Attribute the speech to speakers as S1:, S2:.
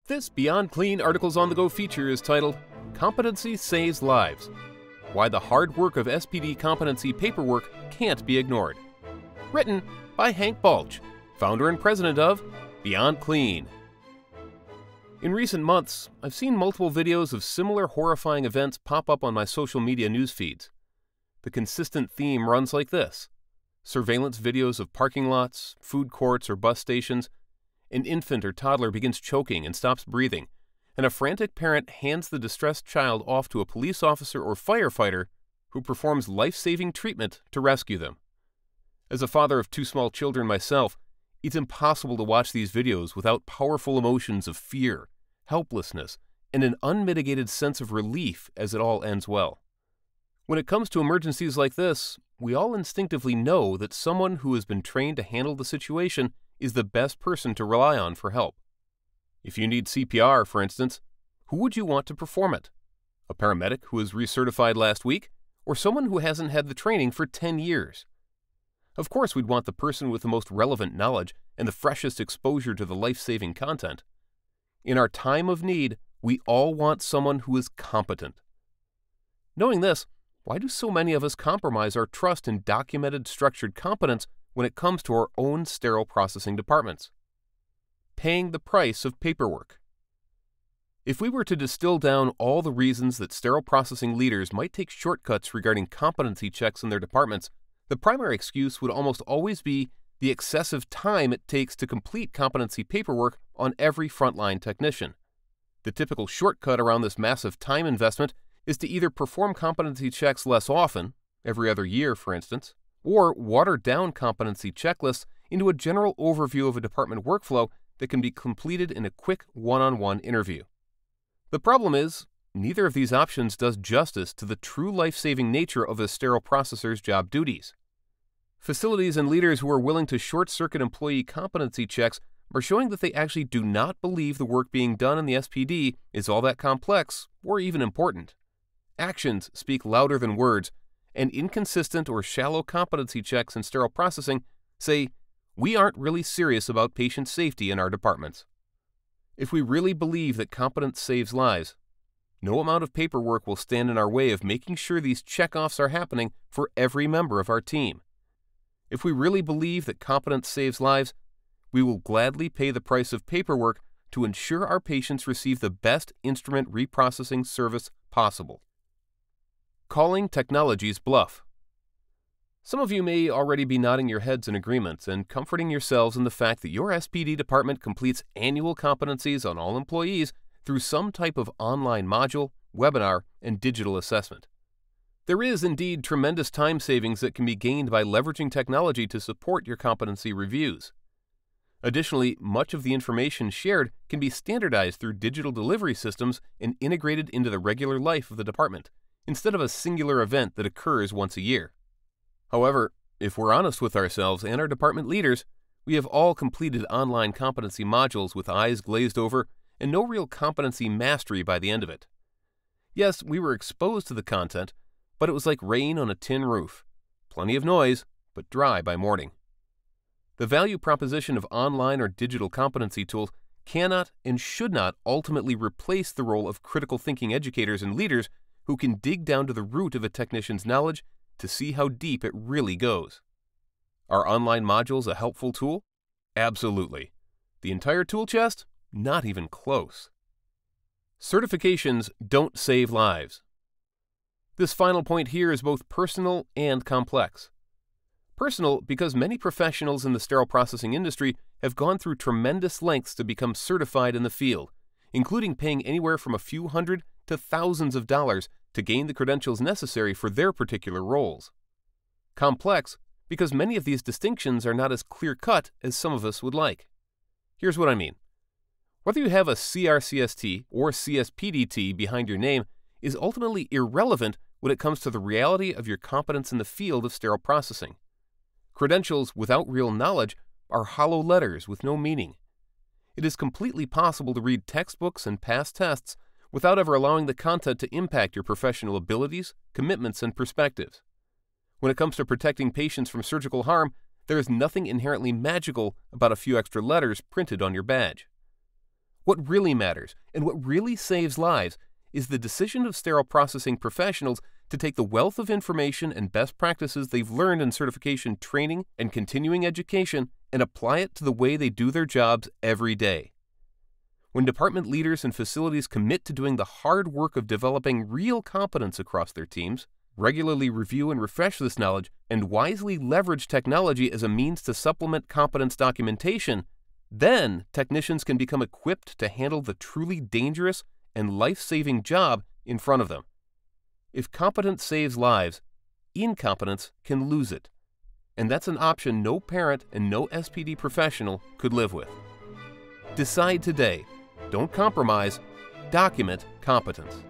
S1: This Beyond Clean Articles on the Go feature is titled Competency Saves Lives: Why the Hard Work of SPD Competency Paperwork Can't Be Ignored. Written by Hank Balch, founder and president of Beyond Clean. In recent months, I've seen multiple videos of similar horrifying events pop up on my social media news feeds. The consistent theme runs like this: surveillance videos of parking lots, food courts, or bus stations. An infant or toddler begins choking and stops breathing, and a frantic parent hands the distressed child off to a police officer or firefighter who performs life-saving treatment to rescue them. As a father of two small children myself, it's impossible to watch these videos without powerful emotions of fear, helplessness, and an unmitigated sense of relief as it all ends well. When it comes to emergencies like this, we all instinctively know that someone who has been trained to handle the situation is the best person to rely on for help. If you need CPR, for instance, who would you want to perform it? A paramedic who was recertified last week, or someone who hasn't had the training for 10 years? Of course, we'd want the person with the most relevant knowledge and the freshest exposure to the life-saving content. In our time of need, we all want someone who is competent. Knowing this, why do so many of us compromise our trust in documented, structured competence when it comes to our own sterile processing departments? Paying the price of paperwork. If we were to distill down all the reasons that sterile processing leaders might take shortcuts regarding competency checks in their departments, the primary excuse would almost always be the excessive time it takes to complete competency paperwork on every frontline technician. The typical shortcut around this massive time investment is to either perform competency checks less often, every other year for instance, or water down competency checklists into a general overview of a department workflow that can be completed in a quick one-on-one interview. The problem is, neither of these options does justice to the true life-saving nature of a sterile processor's job duties. Facilities and leaders who are willing to short-circuit employee competency checks are showing that they actually do not believe the work being done in the SPD is all that complex or even important. Actions speak louder than words, and inconsistent or shallow competency checks in sterile processing say, we aren't really serious about patient safety in our departments. If we really believe that competence saves lives, no amount of paperwork will stand in our way of making sure these checkoffs are happening for every member of our team. If we really believe that competence saves lives, we will gladly pay the price of paperwork to ensure our patients receive the best instrument reprocessing service possible. Calling technology's bluff. Some of you may already be nodding your heads in agreement and comforting yourselves in the fact that your SPD department completes annual competencies on all employees through some type of online module, webinar, and digital assessment. There is indeed tremendous time savings that can be gained by leveraging technology to support your competency reviews. Additionally, much of the information shared can be standardized through digital delivery systems and integrated into the regular life of the department, instead of a singular event that occurs once a year. However, if we're honest with ourselves and our department leaders, we have all completed online competency modules with eyes glazed over and no real competency mastery by the end of it. Yes, we were exposed to the content, but it was like rain on a tin roof. Plenty of noise, but dry by morning. The value proposition of online or digital competency tools cannot and should not ultimately replace the role of critical thinking educators and leaders who can dig down to the root of a technician's knowledge to see how deep it really goes. Are online modules a helpful tool? Absolutely. The entire tool chest? Not even close. Certifications don't save lives. This final point here is both personal and complex. Personal because many professionals in the sterile processing industry have gone through tremendous lengths to become certified in the field, including paying anywhere from a few hundred to thousands of dollars to gain the credentials necessary for their particular roles. Complex because many of these distinctions are not as clear-cut as some of us would like. Here's what I mean. Whether you have a CRCST or CSPDT behind your name is ultimately irrelevant when it comes to the reality of your competence in the field of sterile processing. Credentials without real knowledge are hollow letters with no meaning. It is completely possible to read textbooks and pass tests without ever allowing the content to impact your professional abilities, commitments, and perspectives. When it comes to protecting patients from surgical harm, there is nothing inherently magical about a few extra letters printed on your badge. What really matters and what really saves lives is the decision of sterile processing professionals to take the wealth of information and best practices they've learned in certification training and continuing education and apply it to the way they do their jobs every day. When department leaders and facilities commit to doing the hard work of developing real competence across their teams, regularly review and refresh this knowledge, and wisely leverage technology as a means to supplement competence documentation, then technicians can become equipped to handle the truly dangerous and life-saving job in front of them. If competence saves lives, incompetence can lose it. And that's an option no parent and no SPD professional could live with. Decide today. Don't compromise. Document competence.